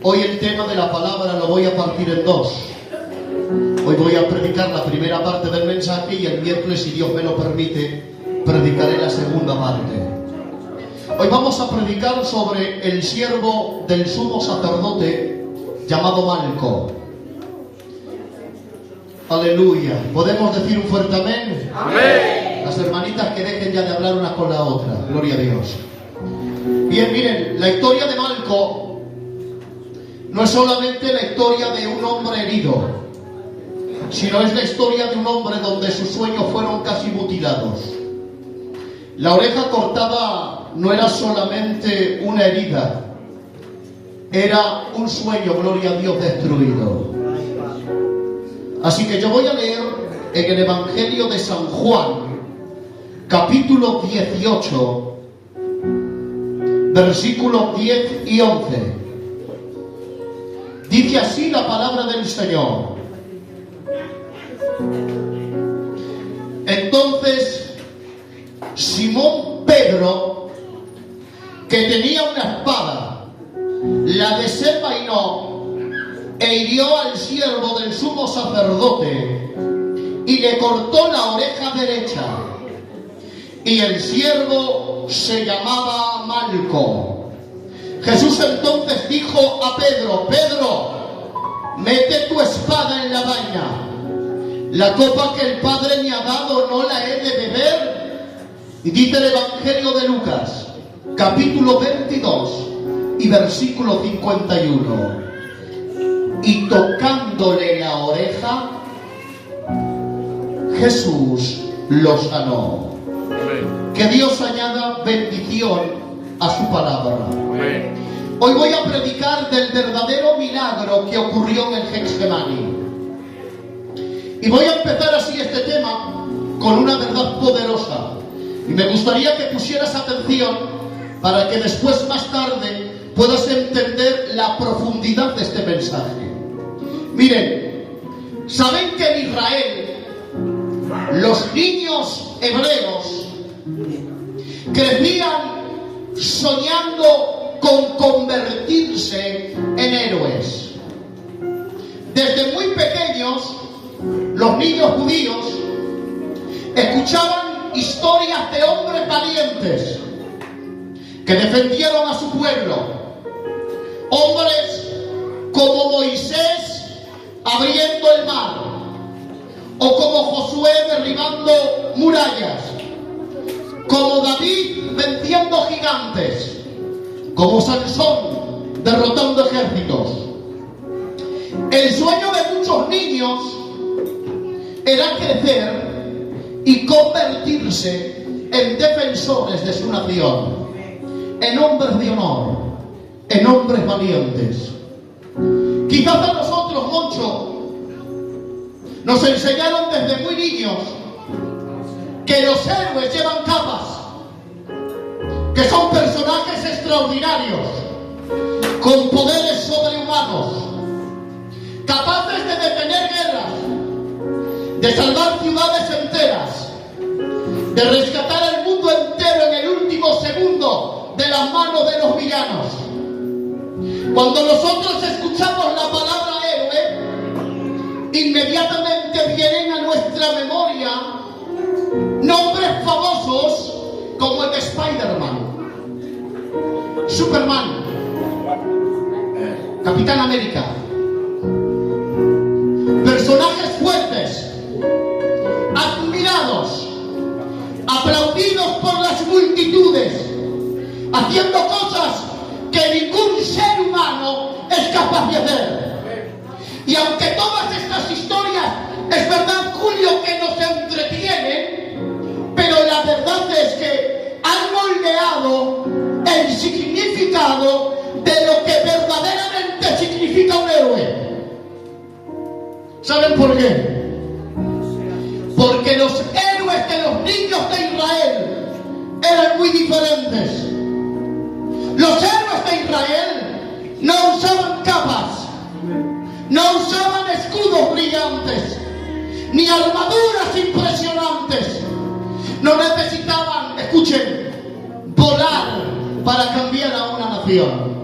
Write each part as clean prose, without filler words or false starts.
Hoy el tema de la palabra lo voy a partir en dos. Hoy voy a predicar la primera parte del mensaje y el miércoles, si Dios me lo permite, predicaré la segunda parte. Hoy vamos a predicar sobre el siervo del sumo sacerdote llamado Malco. Aleluya. ¿Podemos decir un fuerte amén? Amén. Las hermanitas que dejen ya de hablar una con la otra. Gloria a Dios. Bien, miren, la historia de Malco no es solamente la historia de un hombre herido, sino es la historia de un hombre donde sus sueños fueron casi mutilados. La oreja cortada no era solamente una herida, era un sueño, gloria a Dios, destruido. Así que yo voy a leer en el Evangelio de San Juan, capítulo 18, versículos 10 y 11. Dice así la palabra del Señor. Entonces Simón Pedro, que tenía una espada, la desenvainó e hirió al siervo del sumo sacerdote y le cortó la oreja derecha. Y el siervo se llamaba Malco. Jesús entonces dijo a Pedro: Pedro, mete tu espada en la vaina. La copa que el Padre me ha dado, ¿no la he de beber? Y dice el Evangelio de Lucas, capítulo 22 y versículo 51. Y tocándole la oreja, Jesús lo sanó. Amén. Que Dios añada bendición a su palabra. Amén. Hoy voy a predicar del verdadero milagro que ocurrió en el Getsemaní. Y voy a empezar así este tema con una verdad poderosa. Y me gustaría que pusieras atención para que después, más tarde, puedas entender la profundidad de este mensaje. Miren, ¿saben que en Israel los niños hebreos crecían soñando con convertirse en héroes? Desde muy pequeños, los niños judíos escuchaban historias de hombres valientes que defendieron a su pueblo. Hombres como Moisés abriendo el mar, o como Josué derribando murallas, como David venciendo gigantes, como Sansón derrotando ejércitos. El sueño de muchos niños era crecer y convertirse en defensores de su nación, en hombres de honor, en hombres valientes. Quizás a nosotros, Moncho, nos enseñaron desde muy niños que los héroes llevan capas, que son personajes extraordinarios, con poderes sobrehumanos, capaces de detener guerras, de salvar ciudades enteras, de rescatar el mundo entero en el último segundo de las manos de los villanos. Cuando nosotros escuchamos la palabra héroe, inmediatamente vienen a nuestra memoria nombres famosos como el de Spider-Man, Superman, Capitán América. Personajes fuertes, admirados, aplaudidos por las multitudes, haciendo cosas que ningún ser humano es capaz de hacer. Y aunque todas estas historias, es verdad, Julio, que nos entretienen, pero la verdad es que han moldeado el significado de lo que verdaderamente significa un héroe. ¿Saben por qué? Porque los héroes de los niños de Israel eran muy diferentes. Los héroes de Israel no usaban capas, no usaban escudos brillantes, ni armaduras impresionantes. No necesitaban, escuchen, volar para cambiar a una nación.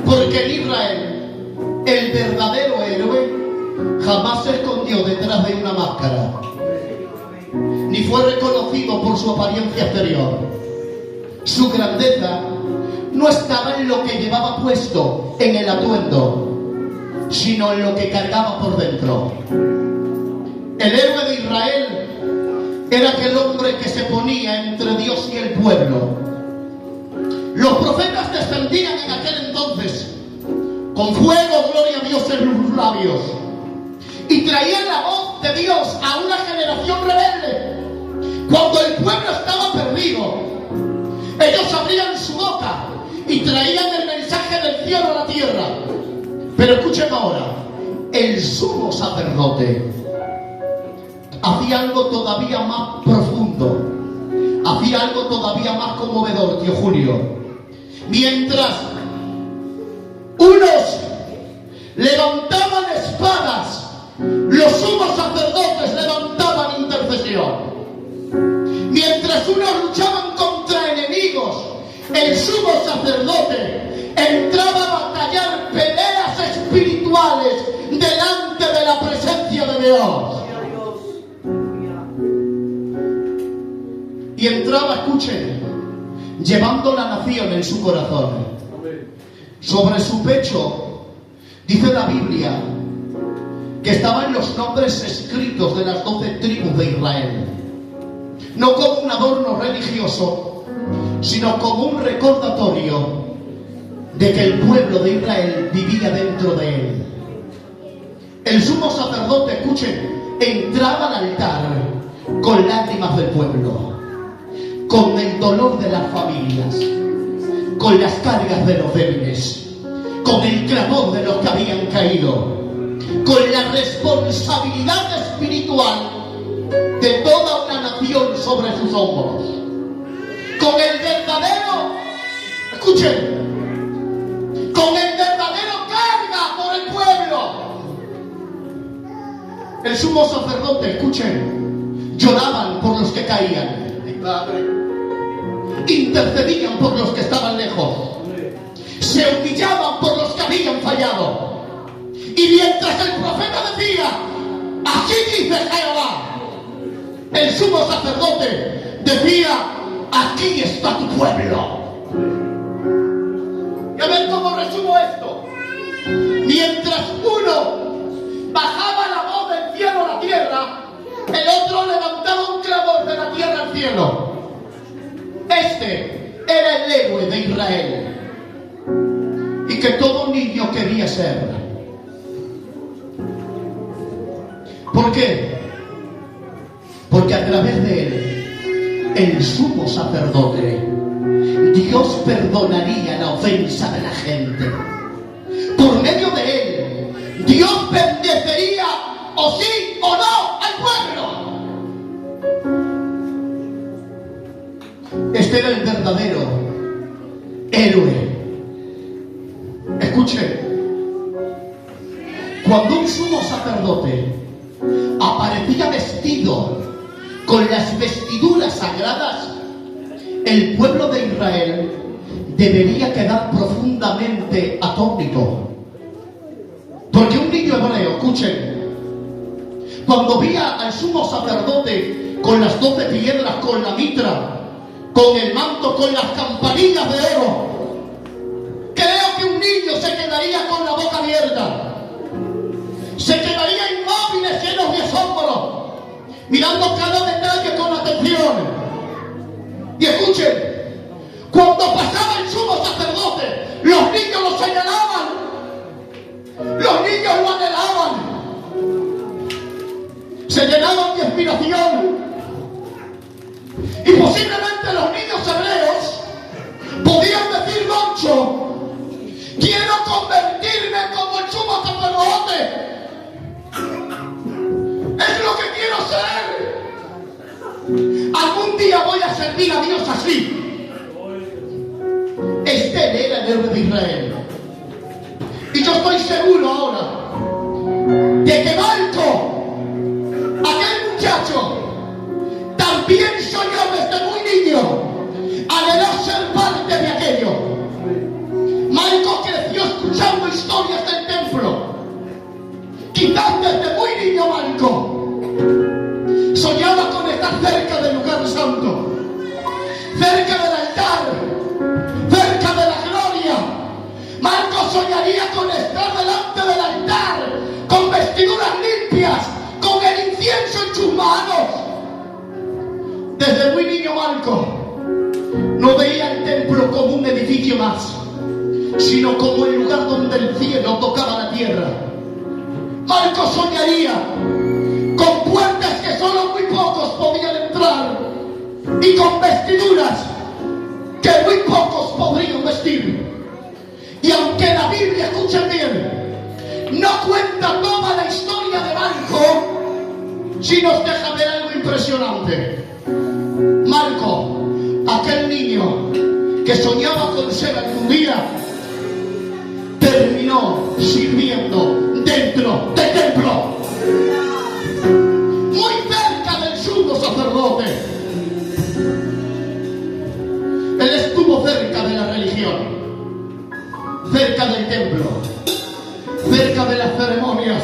Porque en Israel, el verdadero héroe jamás se escondió detrás de una máscara, ni fue reconocido por su apariencia exterior. Su grandeza no estaba en lo que llevaba puesto, en el atuendo, sino en lo que cargaba por dentro. El héroe de Israel era aquel hombre que se ponía entre Dios y el pueblo. Los profetas descendían en aquel entonces con fuego, gloria a Dios, en sus labios, y traían la voz de Dios a una generación rebelde. Cuando el pueblo estaba perdido, ellos abrían su boca y traían el mensaje del cielo a la tierra. Pero escuchen ahora, el sumo sacerdote hacía algo todavía más profundo, hacía algo todavía más conmovedor, tío Julio. Mientras unos levantaban espadas, los sumos sacerdotes levantaban intercesión. Mientras unos luchaban contra enemigos, el sumo sacerdote entraba a batallar peleas espirituales delante de la presencia de Dios. Y entraba, escuchen, llevando la nación en su corazón. Sobre su pecho, dice la Biblia, que estaban los nombres escritos de las 12 tribus de Israel. No como un adorno religioso, sino como un recordatorio de que el pueblo de Israel vivía dentro de él. El sumo sacerdote, escuchen, entraba al altar con lágrimas del pueblo, con el dolor de las familias, con las cargas de los débiles, con el clamor de los que habían caído, con la responsabilidad espiritual de toda una nación sobre sus hombros, con el verdadero, escuchen, con el verdadero carga por el pueblo. El sumo sacerdote, escuchen, lloraban por los que caían, intercedían por los que estaban lejos, se humillaban por los que habían fallado. Y mientras el profeta decía, así dice Jehová, el sumo sacerdote decía, aquí está tu pueblo. Y a ver cómo resumo esto. Mientras uno bajaba la voz del cielo a la tierra, el otro levantaba un clamor de la tierra al cielo. Este era el héroe de Israel, y que todo niño quería ser. ¿Por qué? Porque a través de él, el sumo sacerdote, Dios perdonaría la ofensa de la gente. Por medio de él, Dios bendecería, o sí o no, al pueblo. Este era el verdadero héroe. Escuche, cuando un sumo sacerdote aparecía vestido con las vestiduras sagradas, el pueblo de Israel debería quedar profundamente atónito. Porque un niño hebreo, escuchen, cuando veía al sumo sacerdote con las 12 piedras, con la mitra, con el manto, con las campanillas de oro, creo que un niño se quedaría con la boca abierta, se quedaría inmóviles, llenos de asombro, mirando cada detalle con atención. Y escuchen, cuando pasaba el sumo sacerdote, los niños lo señalaban, los niños lo anhelaban, se llenaban de inspiración. Y posiblemente los niños hebreos podían decir, Goncho, quiero convertirme como el sumo sacerdote, es lo que quiero ser, algún día voy a servir a Dios así. Este era el héroe de Israel. Y yo estoy seguro ahora de que Marco, aquel muchacho, también soñó desde muy niño, anheló ser parte de aquello. Marco creció historias del templo. Quizás desde muy niño Marco soñaba con estar cerca del lugar santo, cerca del altar, cerca de la gloria. Marco soñaría con estar delante del altar, con vestiduras limpias, con el incienso en sus manos. Desde muy niño Marco no veía el templo como un edificio más, sino como el lugar donde el cielo tocaba la tierra. Marco soñaría con puertas que solo muy pocos podían entrar y con vestiduras que muy pocos podrían vestir. Y aunque la Biblia, escuchen bien, no cuenta toda la historia de Marco, sí nos deja ver algo impresionante. Marco, aquel niño que soñaba con ser algún día, terminó sirviendo dentro del templo, muy cerca del sumo sacerdote. Él estuvo cerca de la religión, cerca del templo, cerca de las ceremonias,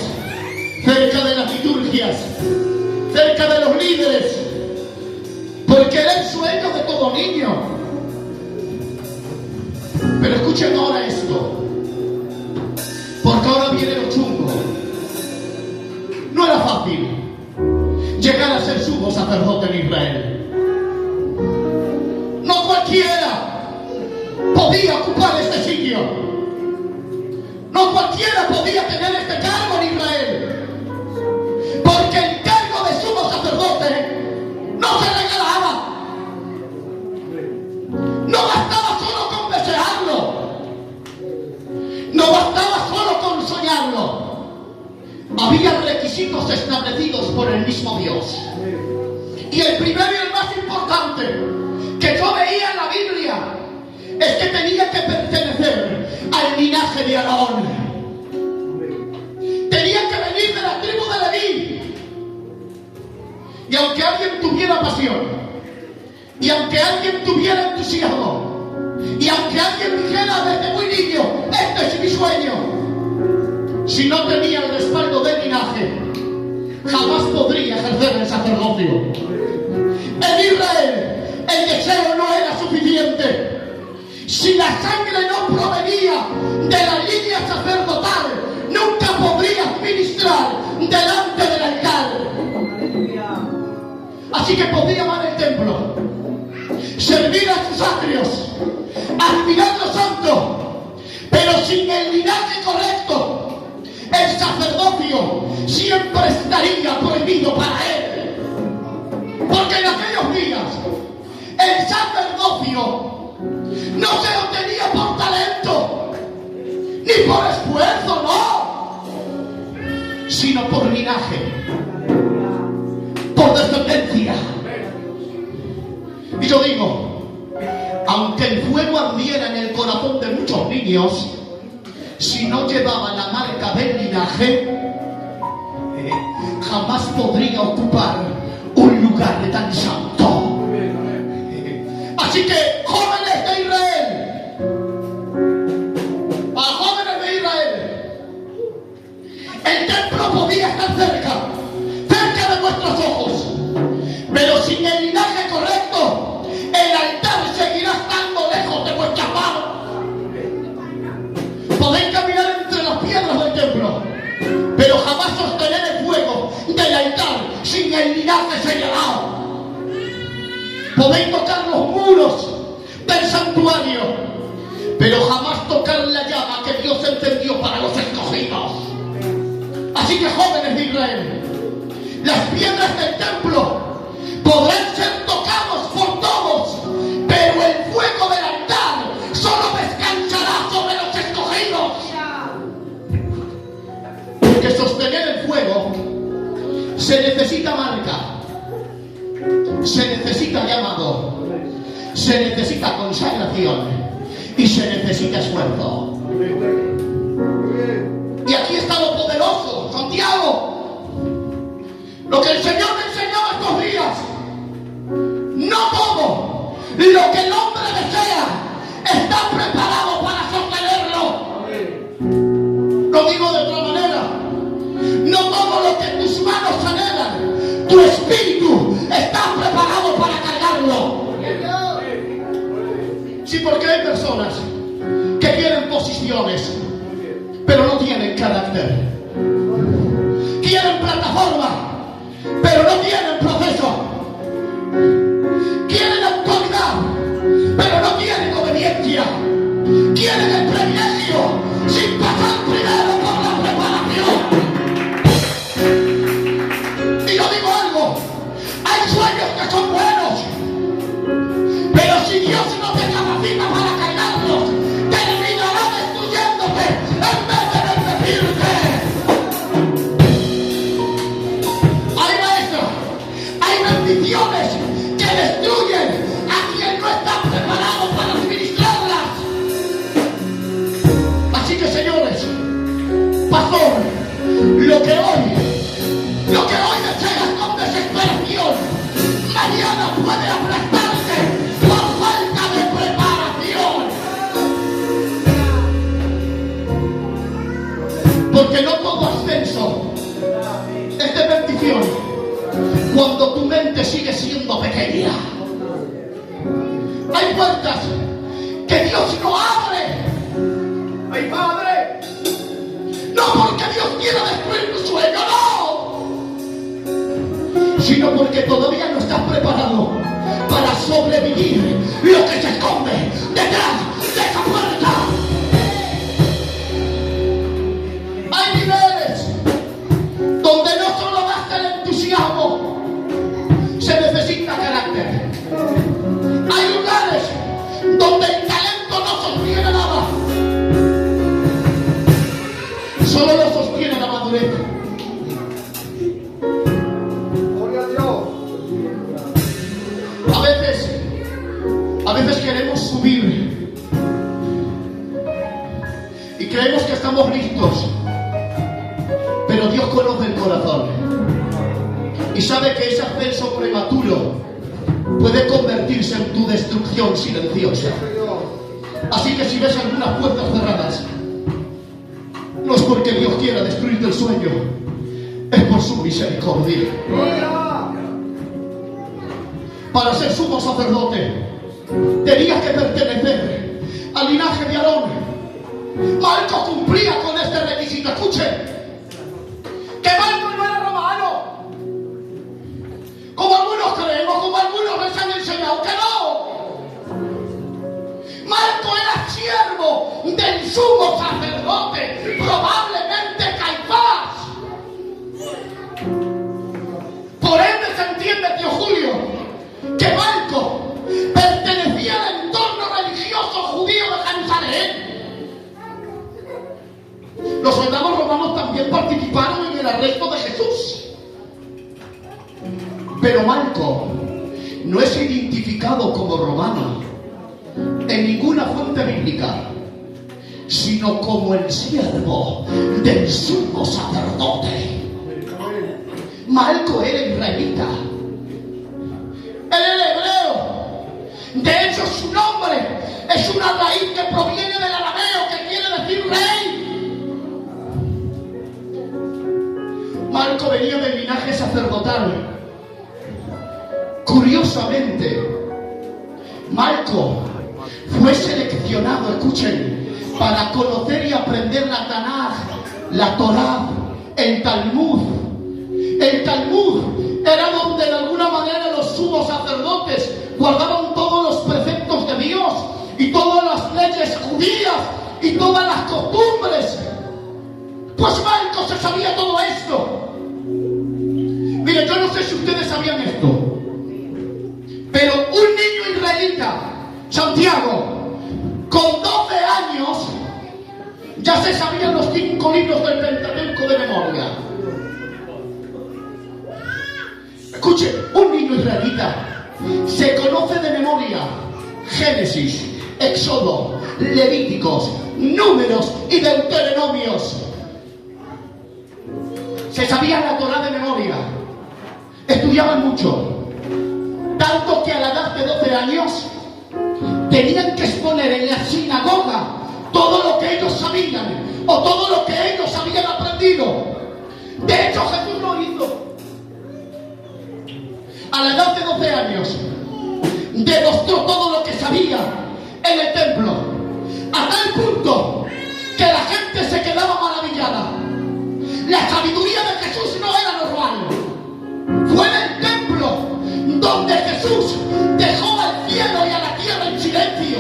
cerca de las liturgias, cerca de los líderes, porque era el sueño de todo niño. Pero escuchen ahora esto, porque ahora viene lo chungo. No era fácil llegar a ser sumo sacerdote en Israel. No cualquiera podía ocupar este sitio. No cualquiera podía tener este cargo en Israel. Porque el cargo de sumo sacerdote no se regalaba. No bastaba solo con desearlo. No bastaba solo con soñarlo. Había requisitos establecidos por el mismo Dios. Y el primero y el más importante que yo veía en la Biblia es que tenía que pertenecer al linaje de Aarón. Tenía que venir de la tribu de Leví. Y aunque alguien tuviera pasión, y aunque alguien tuviera entusiasmo, y aunque alguien dijera desde muy niño, este es mi sueño, si no tenía el respaldo del linaje, jamás podría ejercer el sacerdocio. En Israel, el deseo no era suficiente. Si la sangre no provenía de la línea sacerdotal, nunca podría ministrar delante del altar. Así que podía amar el templo, servir a sus atrios, aspirar lo santo, pero sin el linaje correcto, el sacerdocio siempre estaría prohibido para él. Porque en aquellos días el sacerdocio no se obtenía por talento ni por esfuerzo, no, sino por linaje, por descendencia. Y yo digo, aunque el fuego ardiera en el corazón de muchos niños, si no llevaba la marca del linaje, jamás podría ocupar un lugar de tan santo. Así que, jóvenes de Israel, a jóvenes de Israel, el templo podía estar cerca de vuestros ojos, pero sin el linaje correcto, el altar seguirá estando lejos de vuestras manos. Podéis caminar entre las piedras del templo, pero jamás sostener el fuego del altar sin el linaje señalado. Podéis tocar los muros del santuario, pero jamás tocar la llama que Dios encendió para los escogidos. Así que, jóvenes de Israel, las piedras del templo podrán ser tocados por todos, pero el fuego del altar solo descansará sobre los escogidos. Porque sostener el fuego se necesita marca, se necesita llamado, se necesita consagración y se necesita esfuerzo. Y aquí está lo poderoso, Santiago, lo que el Señor me enseñaba estos días. No todo lo que el hombre desea está preparado para sostenerlo. digo de otra manera, no todo lo que tus manos anhelan, tu espíritu está preparado para cargarlo. Sí, porque hay personas que quieren posiciones, pero no tienen carácter. Quieren plataforma, pero no tienen proceso. Quieren autoridad, pero no tienen obediencia. Quieren el privilegio sin pasar primero por la preparación. Y yo digo algo, hay sueños que son buenos, pero si Dios no te capacita para cargarlos, terminará destruyéndote en vez de bendecirte. Hay maestros, hay bendiciones que destruyen a quien no está preparado para administrarlas. Así que, señores, pastor, lo que hoy deseas con desesperación, mañana puede aplastarte por falta de preparación. Porque no todo ascenso es de bendición cuando tu mente sigue siendo pequeña. Hay puertas que Dios no abre. ¡Ay, Padre! No porque Dios quiera destruir tu sueño, no, sino porque todavía no estás preparado para sobrevivir lo que se esconde detrás de esa puerta. Hay niveles donde no solo basta el entusiasmo, se necesita carácter. Hay lugares donde el talento no sostiene nada, solo lo sostiene la madurez. Gloria a Dios. A veces queremos subir y creemos que estamos listos, pero Dios conoce el corazón y sabe que ese ascenso prematuro puede convertirse en tu destrucción silenciosa. Así que si ves algunas puertas cerradas, no es porque Dios quiera destruirte el sueño, es por su misericordia. Para ser sumo sacerdote tenías que pertenecer al linaje de Aarón. Marco cumplía con este requisito. Escuche, que Marco no era romano, como algunos creemos, como algunos les han enseñado que no. Marco era siervo del sumo sacerdote, probablemente Caifás. Por ende se entiende, tío Julio, que Marco pertenecía al entorno religioso judío de Jerusalén. Los soldados romanos también participaron en el arresto de Jesús. Pero Marco no es identificado como romano en ninguna fuente bíblica, sino como el siervo del sumo sacerdote. Marco era israelita, él era hebreo. De hecho, su nombre es una raíz que proviene del arameo, que quiere decir rey. Marco venía del linaje sacerdotal. Curiosamente, Marco fue seleccionado, escuchen, para conocer y aprender la Tanaj, la Torá, el Talmud. El Talmud era donde de alguna manera los sumos sacerdotes guardaban todos los preceptos de Dios y todas las leyes judías y todas las costumbres. Pues Marco se sabía todo esto. Mire, yo no sé si ustedes sabían esto, pero un niño israelita, Santiago, con 12 años, ya se sabían los 5 libros del Pentateuco de memoria. Escuche, un niño israelita se conoce de memoria Génesis, Éxodo, Levíticos, Números y Deuteronomios. Se sabían la Torá de memoria, estudiaban mucho, tanto que a la edad de 12 años tenían que exponer en la sinagoga todo lo que ellos sabían o todo lo que ellos habían a la edad de 12 años, demostró todo lo que sabía en el templo, a tal punto que la gente se quedaba maravillada. La sabiduría de Jesús no era normal. Fue en el templo donde Jesús dejó al cielo y a la tierra en silencio.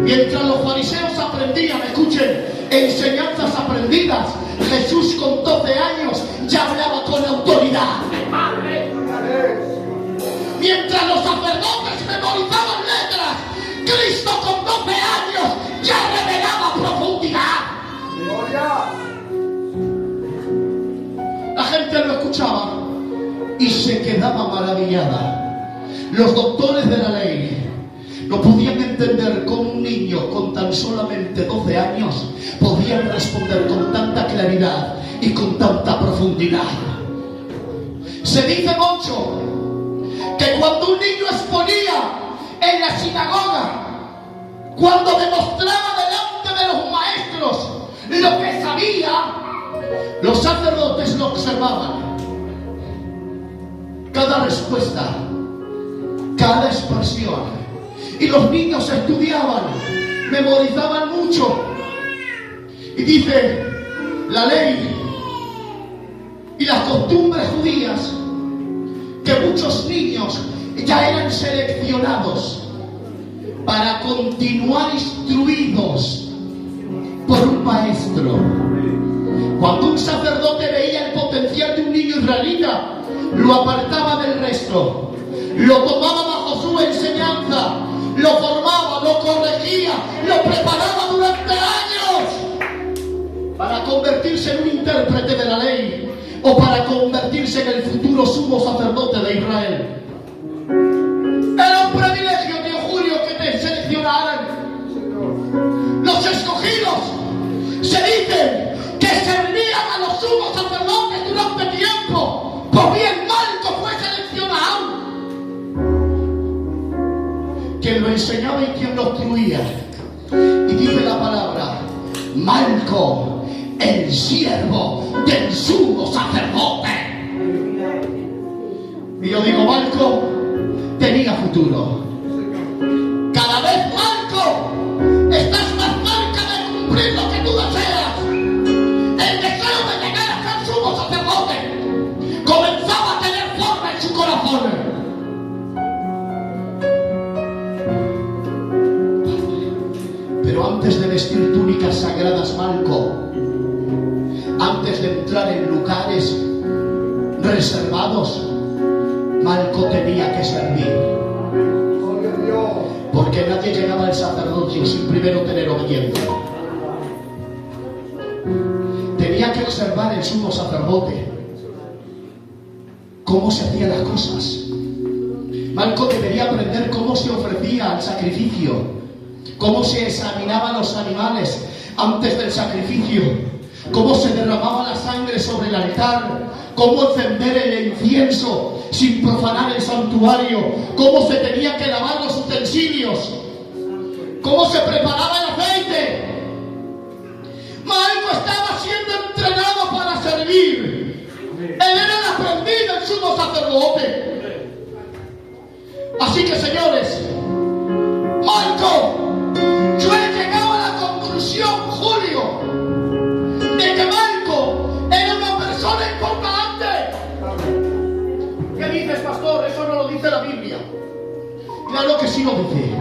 Mientras los fariseos aprendían, escuchen, enseñanzas aprendidas, Jesús con 12 años ya hablaba con autoridad. Mientras los sacerdotes memorizaban letras, Cristo con 12 años ya revelaba profundidad. La gente lo escuchaba y se quedaba maravillada. Los doctores de la ley no podían entender cómo un niño con tan solamente 12 años podía responder con tanta claridad y con tanta profundidad. Se dice mucho que cuando un niño exponía en la sinagoga, cuando demostraba delante de los maestros lo que sabía, los sacerdotes lo observaban. Cada respuesta, cada expresión. Y los niños estudiaban, memorizaban mucho. Y dice la ley y las costumbres judías que muchos niños ya eran seleccionados para continuar instruidos por un maestro. Cuando un sacerdote veía el potencial de un niño israelita, lo apartaba del resto, lo tomaba bajo su enseñanza, lo formaba, lo corregía, lo preparaba durante años para convertirse en un intérprete de la ley o para convertirse en el futuro sumo sacerdote de Israel. Era un privilegio, tío Julio, que te seleccionaran. Los escogidos se dicen que servían a los sumos sacerdotes durante tiempo. Pues bien, Malco fue seleccionado. Quien lo enseñaba y quien lo instruía. Y dice la palabra, Malco, el siervo del sumo sacerdote. Y yo digo, Malco tenía futuro. Cada vez, Malco, estás más cerca de cumplir lo que tú deseas. El deseo de llegar a ser sumo sacerdote comenzaba a tener forma en su corazón. Pero antes de vestir túnicas sagradas, Malco, antes de entrar en lugares reservados, Malco tenía que servir. Porque nadie llegaba al sacerdocio sin primero tener obediencia. Tenía que observar el sumo sacerdote cómo se hacían las cosas. Malco debería aprender cómo se ofrecía al sacrificio, cómo se examinaban los animales antes del sacrificio, cómo se derramaba la sangre sobre el altar, cómo encender el incienso sin profanar el santuario, cómo se tenía que lavar los utensilios, cómo se preparaba el aceite. Malco estaba siendo entrenado para servir. Él era el aprendiz del sumo sacerdote. Así que, señores, Malco, yo he llegado a la conclusión, Julio, de que Malco era una persona importante. ¿Qué dices, pastor? Eso no lo dice la Biblia. Claro que sí lo dice.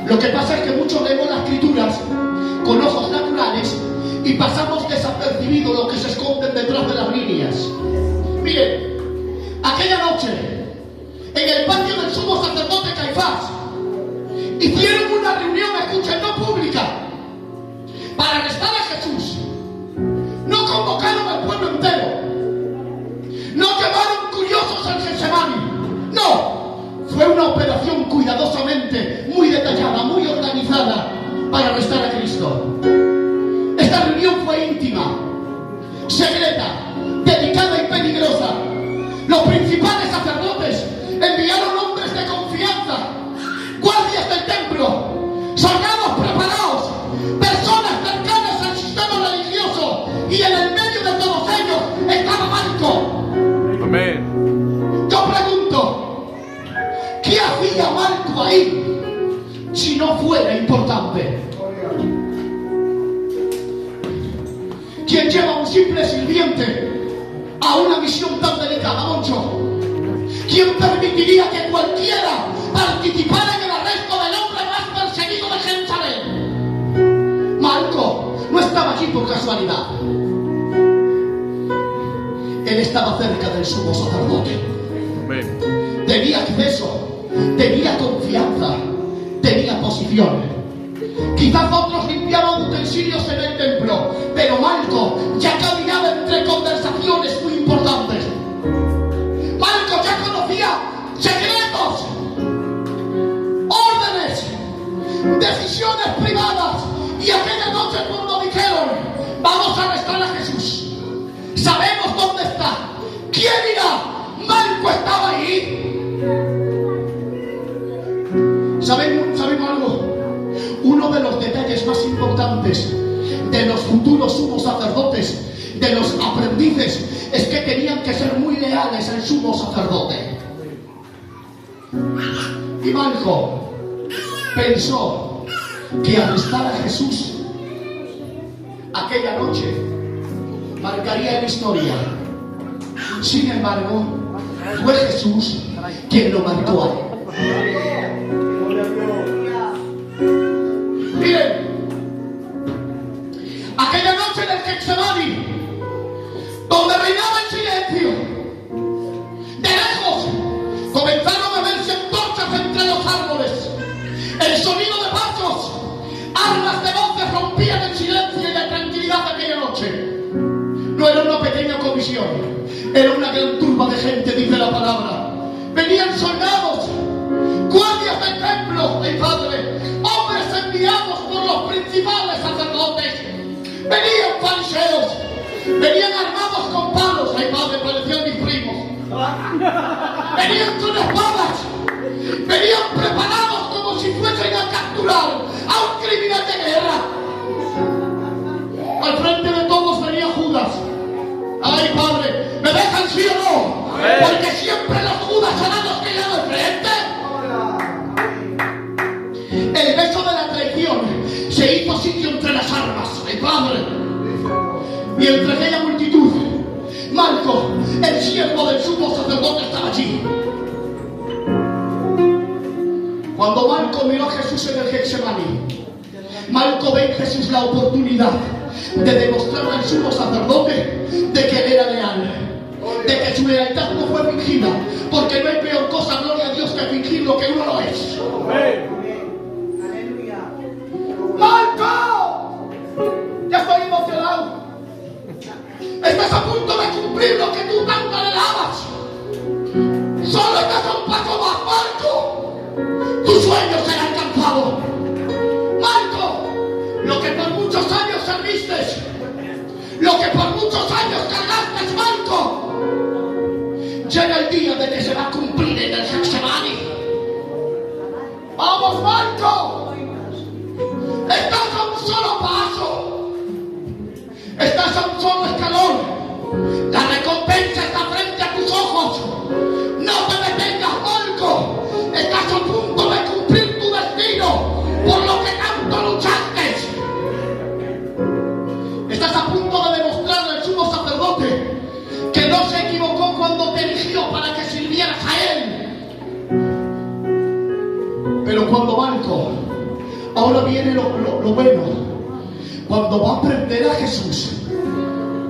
Lo que pasa es que muchos leemos las escrituras con ojos naturales y pasamos desapercibido lo que se esconden detrás de las líneas. Miren, aquella noche, en el patio del sumo sacerdote Caifás, hicieron una reunión, escuchen, no pública, para arrestar a Jesús. No convocaron al pueblo entero, no llevaron curiosos al Getsemaní, no, fue una operación cuidadosamente, muy detallada, muy organizada para arrestar a Cristo. Esta reunión fue íntima, secreta, delicada y peligrosa. Los principales sacerdotes enviaron hombres de confianza, guardias del templo, soldados preparados, personas cercanas al sistema religioso, y en el medio de todos ellos estaba Malco. Amén. algo ahí si no fuera importante? ¿Quién lleva a un simple sirviente a una misión tan delicada, Moncho? ¿Quién permitiría que cualquiera participara en el arresto del hombre más perseguido de Jerusalén? Malco no estaba allí por casualidad. Él estaba cerca del sumo sacerdote. Tenía acceso, tenía confianza, tenía posición. Quizás otros limpiaban utensilios en el templo, pero Malco ya caminaba entre conversaciones muy importantes. Malco ya conocía secretos, órdenes, decisiones privadas. Y aquella noche cuando dijeron: vamos a arrestar a Jesús, sabemos dónde está, ¿quién irá? Malco estaba ahí. ¿Sabemos algo? Uno de los detalles más importantes de los futuros sumos sacerdotes, de los aprendices, es que tenían que ser muy leales al sumo sacerdote. Y Malco pensó que arrestar a Jesús aquella noche marcaría la historia. Sin embargo, fue Jesús quien lo marcó a él. Miren, aquella noche en el Getsemaní, donde reinaba el silencio, de lejos comenzaron a verse antorchas entre los árboles, el sonido de pasos, armas de voces rompían el silencio y la tranquilidad de aquella noche. No era una pequeña comisión, era una gran turba de gente, dice la palabra. Venían soldados, guardias del templo, el Padre, hombres enviados por los principales sacerdotes. Venían fariseos, venían armados con palos, ay Padre, parecían mis primos. Venían con espadas, venían preparados como si fuesen a capturar a un criminal de guerra. Al frente de todos venía Judas. Ay Padre, ¿me dejan sí o no? Porque siempre los Judas serán los que llevan al frente. El beso de la traición se hizo sitio entre las armas, ay Padre. Y entre aquella multitud, Malco, el siervo del sumo sacerdote, estaba allí. Cuando Malco miró a Jesús en el Getsemaní, Malco ve en Jesús la oportunidad de demostrarle al sumo sacerdote de que él era leal, de que su lealtad no fue fingida, porque no hay peor cosa, gloria a Dios, que fingir lo que uno no es. ¡Malco! Ya estoy emocionado. Estás a punto de cumplir lo que tú tanto anhelabas. Solo estás a un paso más, Malco. Tu sueño será alcanzado. Malco, lo que por muchos años serviste, lo que por muchos años cargaste, Malco, llega el día de que se va a cumplir en el Getsemaní. ¡Vamos, Malco! Estás a un solo paso. Estás a un solo escalón. La recompensa está frente a tus ojos. No te detengas, Malco. Estás a punto de cumplir tu destino por lo que tanto luchaste. Estás a punto de demostrarle al sumo sacerdote que no se equivocó cuando te eligió para que sirvieras a él. Pero cuando Malco, ahora viene lo bueno, cuando va a prender a Jesús,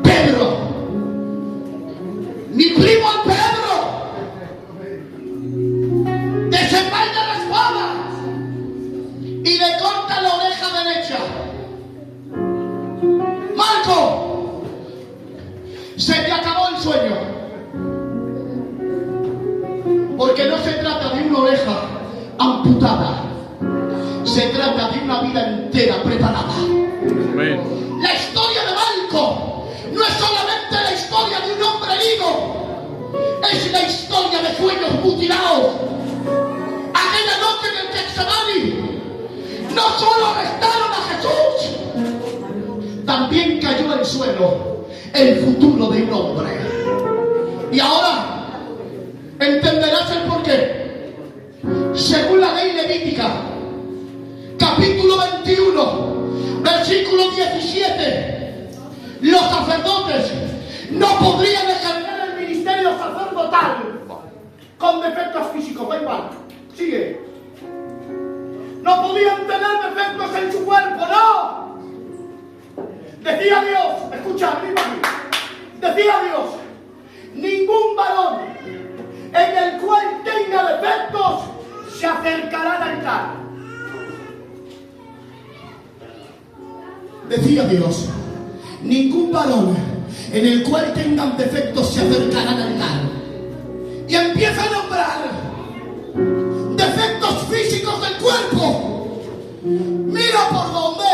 Pedro, mi primo Pedro, desenvaina la espada y le corta la oreja derecha. Malco, se te acabó el sueño, porque no se trata de una oreja amputada, se trata de una vida entera preparada. Amén. La historia de Malco no es solamente la historia de un hombre herido, es la historia de sueños mutilados. Aquella noche en el Getsemaní no solo arrestaron a Jesús, también cayó al suelo el futuro de un hombre. Y ahora entenderás el porqué. Según la ley levítica, capítulo 21, versículo 17. Los sacerdotes no podrían ejercer el ministerio sacerdotal con defectos físicos. Da igual, sigue. No podían tener defectos en su cuerpo, no. Decía Dios, escucha, mira aquí. Decía Dios, ningún varón en el cual tenga defectos se acercará al altar. Decía Dios, ningún varón en el cual tengan defectos se acercará al altar. Y empieza a nombrar defectos físicos del cuerpo. Mira por dónde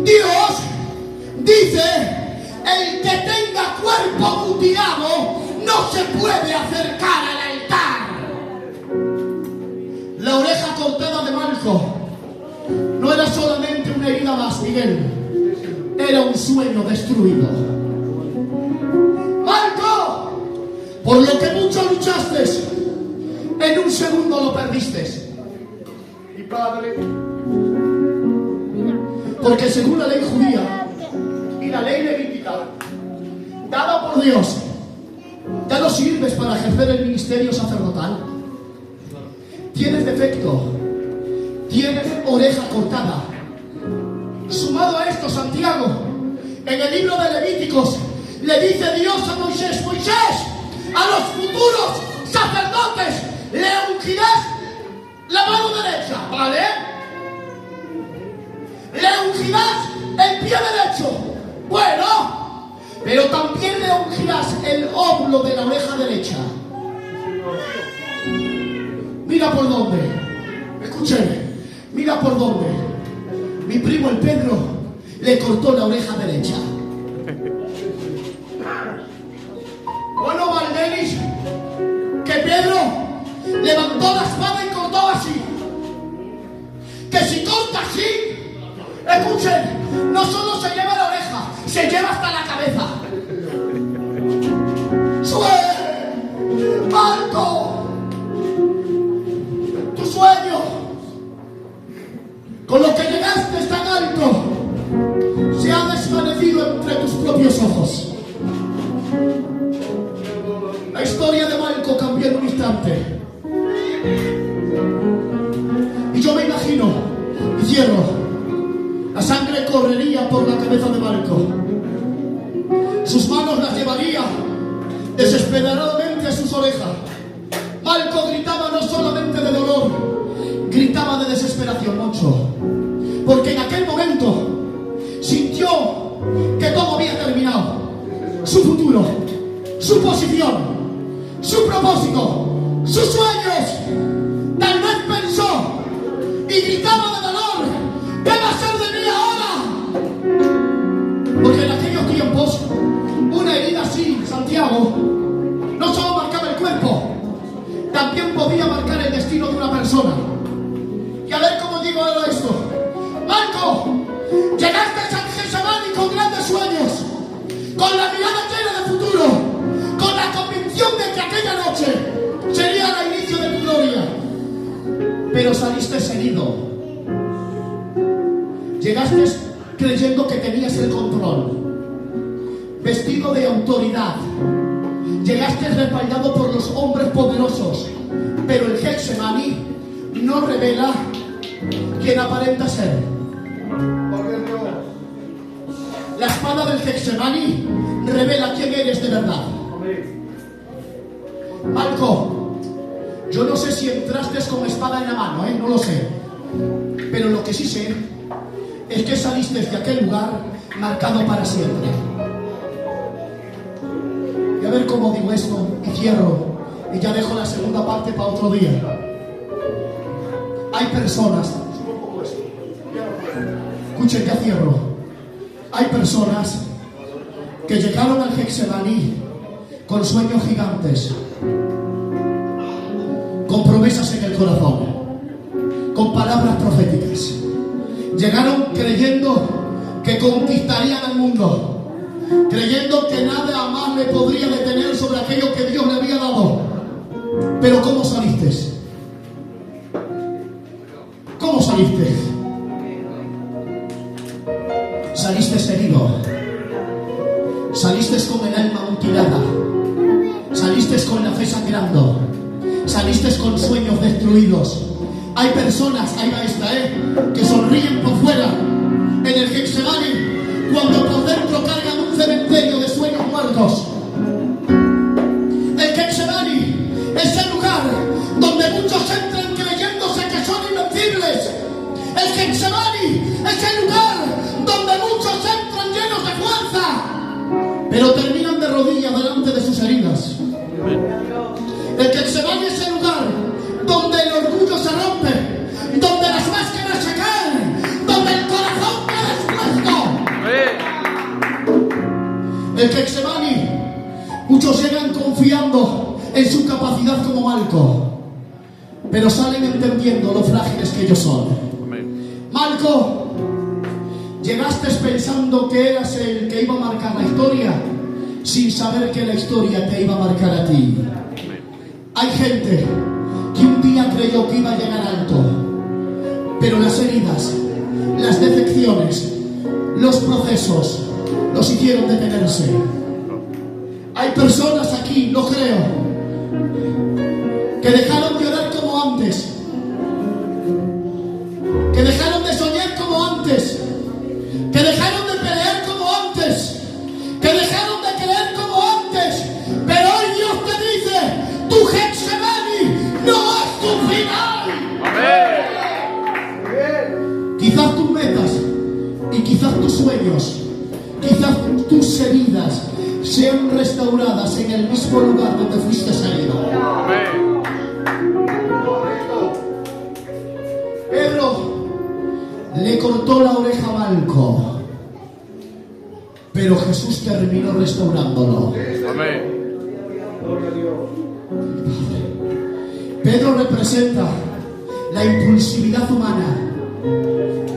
Dios dice: el que tenga cuerpo mutilado no se puede acercar al altar. La oreja cortada de Malco no era solamente una herida más, Miguel. Era un sueño destruido. Malco, por lo que mucho luchaste, en un segundo lo perdiste. Y padre, porque según la ley judía y la ley levítica dada por Dios, ya no sirves para ejercer el ministerio sacerdotal. Tienes defecto, tienes oreja cortada. Sumado a esto, Santiago, en el libro de Levíticos, le dice Dios a Moisés: Moisés, a los futuros sacerdotes le ungirás la mano derecha, ¿vale? Le ungirás el pie derecho, bueno, pero también le ungirás el óvulo de la oreja derecha. Mira por dónde, escúcheme, mira por dónde. Mi primo el Pedro le cortó la oreja derecha. Bueno, Valdenis, que Pedro levantó la espada y cortó así. Que si corta así, escuchen, no solo se lleva la oreja, se lleva hasta la cabeza. ¡Sube! ¡Alto! Tu sueño, con lo que llegaste tan alto, se ha desvanecido entre tus propios ojos. La historia de Malco cambió en un instante. Y yo me imagino, y cierro, la sangre correría por la cabeza de Malco. Sus manos las llevaría desesperadamente a sus orejas. Malco gritaba no solamente de dolor, gritaba de desesperación, mucho. Porque en aquel momento sintió que todo había terminado. Su futuro, su posición, su propósito, sus sueños. Tal vez pensó y gritaba de dolor: ¿qué va a ser de mí ahora? Porque en aquellos tiempos una herida así, Santiago, no solo marcaba el cuerpo, también podía marcar el destino de una persona. Y a ver cómo digo ahora esto. Malco, llegaste a San Getsemaní con grandes sueños, con la mirada llena de futuro, con la convicción de que aquella noche sería el inicio de tu gloria. Pero saliste herido. Llegaste creyendo que tenías el control, vestido de autoridad. Llegaste respaldado por los hombres poderosos, pero el Getsemaní no revela quién aparenta ser. La espada del Getsemaní revela quién eres de verdad. Malco, yo no sé si entraste con espada en la mano, no lo sé. Pero lo que sí sé es que saliste de aquel lugar marcado para siempre. Y a ver cómo digo esto y cierro, y ya dejo la segunda parte para otro día. Hay personas, escuchen, ya cierro. Hay personas que llegaron al Getsemaní con sueños gigantes, con promesas en el corazón, con palabras proféticas. Llegaron creyendo que conquistarían el mundo, creyendo que nada más le podría detener sobre aquello que Dios le había dado. Pero ¿cómo saliste? saliste herido, saliste con el alma mutilada, saliste con la fe sangrando, saliste con sueños destruidos. Hay personas, ahí va esta, que sonríen por fuera en el Getsemaní cuando por dentro cargan un cementerio de sueños muertos. El Getsemaní es el lugar donde muchos entran creyéndose que son invencibles. El Getsemaní es el lugar donde muchos entran llenos de fuerza, pero terminan de rodillas delante de sus heridas. El Getsemaní es el lugar donde el orgullo se rompe, donde las máscaras se caen, donde el corazón queda expuesto. El Getsemaní, muchos llegan confiando en su capacidad como Malco, pero salen entendiendo lo frágiles que ellos son. Malco, llegaste pensando que eras el que iba a marcar la historia, sin saber que la historia te iba a marcar a ti. Hay gente que un día creyó que iba a llegar alto, pero las heridas, las decepciones, los procesos los hicieron detenerse. Hay personas aquí, no creo, que dejaron de orar como antes, que dejaron de soñar como antes, que dejaron de pelear como antes, que dejaron de creer como antes, pero hoy Dios te dice: tu Getsemaní no es tu final. Amén. Quizás tus metas y quizás tus sueños, quizás tus heridas sean restauradas en el mismo lugar donde fuiste herido. Amén. Pedro le cortó la oreja a Malco, pero Jesús terminó restaurándolo. Amén. Pedro representa la impulsividad humana,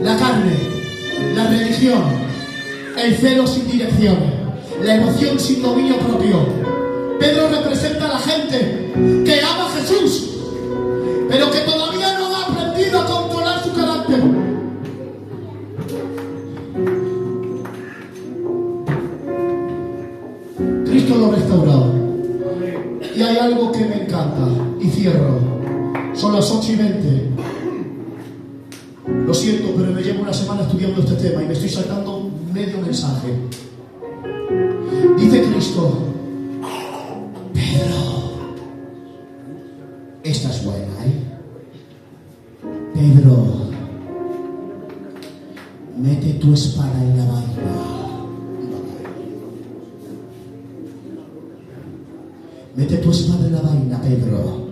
la carne, la religión, el celo sin dirección, la emoción sin dominio propio. Pedro representa a la gente que ama a Jesús, pero que todavía no ha aprendido a controlar su carácter. Cristo lo restauró. Y hay algo que me encanta, y cierro. Son las 8:20. Lo siento, pero me llevo una semana estudiando este tema y me estoy saltando medio mensaje. Dice Cristo: Pedro, esta es buena, Pedro, mete tu espada en la vaina. Mete tu espada en la vaina, Pedro.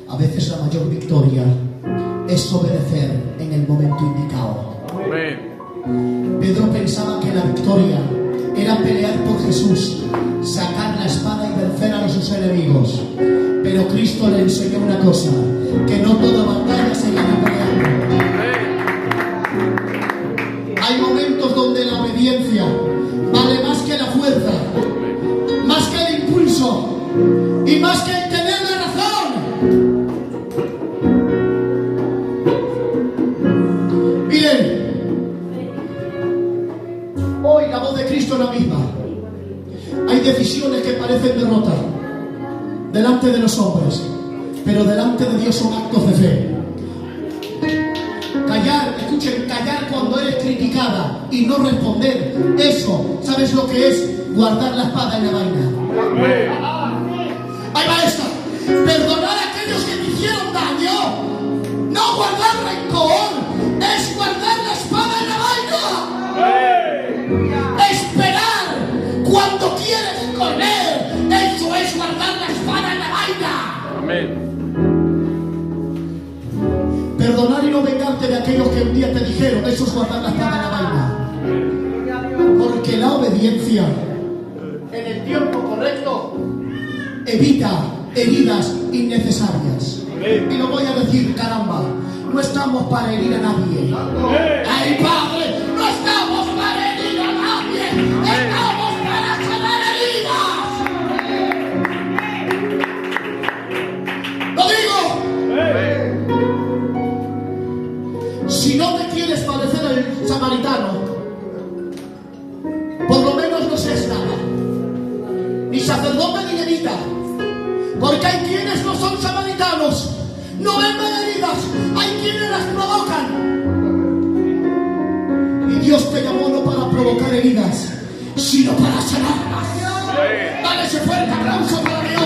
A veces la mayor victoria es obedecer en el momento indicado. Amén. Pedro pensaba que la victoria era pelear por Jesús, sacar la espada y vencer a sus enemigos. Pero Cristo le enseñó una cosa: que no toda batalla se gana peleando. Hay momentos donde la obediencia vale más que la fuerza, más que el impulso y más que el tener la razón. Miren, hoy la voz de Cristo es la misma. Hay decisiones que parecen derrota delante de los hombres, pero delante de Dios son actos de fe. Callar, escuchen, callar cuando eres criticada y no responder, eso, ¿sabes lo que es? Guardar la espada en la vaina. Ahí va esta: perdonar a aquellos que te hicieron daño, no guardar rencor, es guardar la espada en la vaina. Esperar cuando quieres correr, eso es guardar la espada en la vaina. Amén. Perdonar y no vengarte de aquellos que un día te dijeron, eso es guardar la espada en la vaina. Porque la obediencia en el tiempo correcto evita heridas innecesarias. Y lo voy a decir, caramba, no estamos para herir a nadie. ¡Ay, Padre! No estamos para herir a nadie. Estamos para sanar heridas. ¡Lo digo! Si no te quieres parecer al samaritano, sacerdote ni levita. Porque hay quienes no son samaritanos, no ven heridas, hay quienes las provocan. Y Dios te llamó no para provocar heridas, sino para sanarlas. Dale ese fuerte aplauso para Dios.